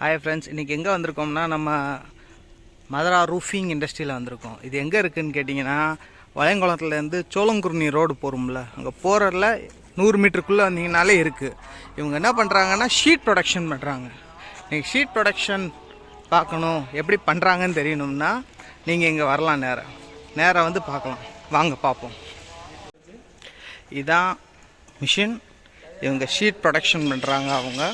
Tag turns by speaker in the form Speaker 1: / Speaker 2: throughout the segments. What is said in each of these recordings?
Speaker 1: Hi friends, இன்றைக்கி எங்கே வந்திருக்கோம்னா நம்ம மதுரா ரூஃபிங் இண்டஸ்ட்ரியில் வந்திருக்கோம். இது எங்கே இருக்குதுன்னு கேட்டிங்கன்னா, வளையங்குளத்துலேருந்து சோளங்குருணி ரோடு போகிறோம்ல, அங்கே போகிறதில் 100 மீட்டருக்குள்ளே வந்தீங்கனாலே இருக்குது. இவங்க என்ன பண்ணுறாங்கன்னா ஷீட் ப்ரொடக்ஷன் பண்ணுறாங்க. நீங்கள் ஷீட் ப்ரொடக்ஷன் பார்க்கணும், எப்படி பண்ணுறாங்கன்னு தெரியணும்னா நீங்கள் இங்கே வரலாம். நேராக வந்து பார்க்கலாம். வாங்க பார்ப்போம். இதான் மிஷின். இவங்க ஷீட் ப்ரொடக்ஷன் பண்ணுறாங்க. அவங்க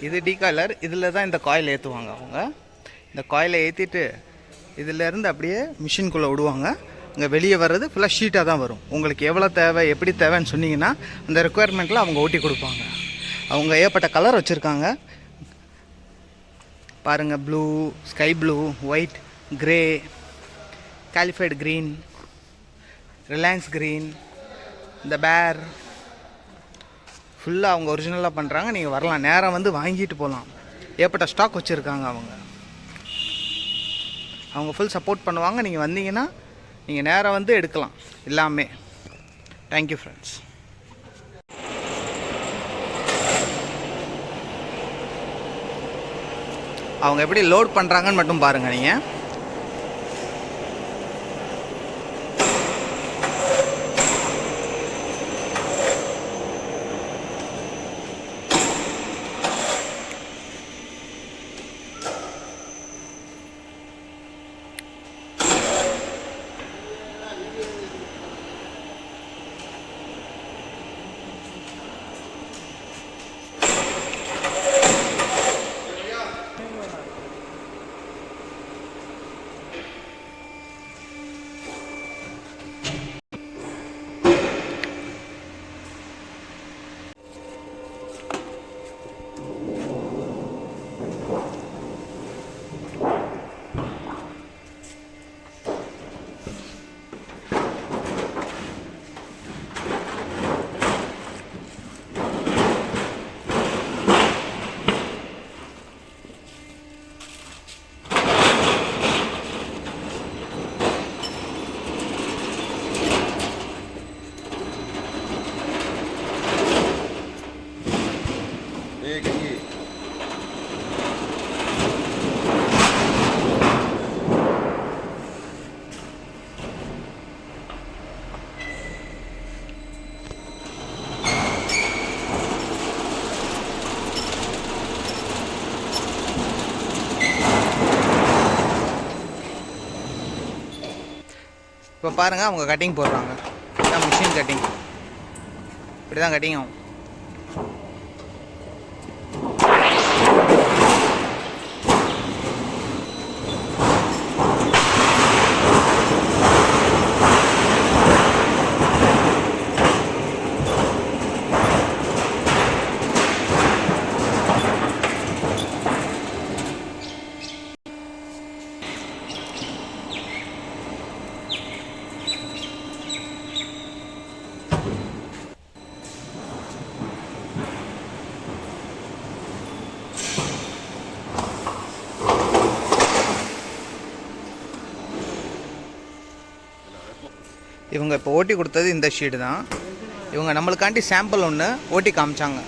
Speaker 1: இது டீகாலர். இதில் தான் இந்த காயில் ஏற்றுவாங்க. அவங்க இந்த காயிலை ஏற்றிட்டு இதிலேருந்து அப்படியே மிஷின்குள்ளே விடுவாங்க. இங்கே வெளியே வர்றது ஃபுல்லாக ஷீட்டாக தான் வரும். உங்களுக்கு எவ்வளோ தேவை, எப்படி தேவைன்னு சொன்னீங்கன்னா அந்த ரெக்குயர்மெண்ட்டில் அவங்க ஓட்டி கொடுப்பாங்க. அவங்க ஏற்பட்ட கலர் வச்சுருக்காங்க பாருங்கள். Blue, sky blue, white, grey, காலிஃபைடு க்ரீன், ரிலையன்ஸ் க்ரீன், இந்த பேர் ஃபுல்லாக அவங்க ஒரிஜினலாக பண்ணுறாங்க. நீங்கள் வரலாம், நேராக வந்து வாங்கிட்டு போகலாம். ஏற்பட்ட ஸ்டாக் வச்சுருக்காங்க. அவங்க ஃபுல் சப்போர்ட் பண்ணுவாங்க. நீங்கள் வந்தீங்கன்னா நீங்கள் நேராக வந்து எடுக்கலாம் எல்லாமே. Thank you friends. அவங்க எப்படி லோட் பண்ணுறாங்கன்னு மட்டும் பாருங்கள். நீங்கள் இப்போ பாருங்கள், அவங்க கட்டிங் போடுறாங்க. இதான் மிஷின் கட்டிங். இப்படி தான் கட்டிங் ஆகும். இவங்க இப்போ ஓட்டி கொடுத்தது இந்த ஷீட்டு தான். இவங்க நம்மளுக்காண்டி சாம்பிள் ஒன்று ஓட்டி காமிச்சாங்க.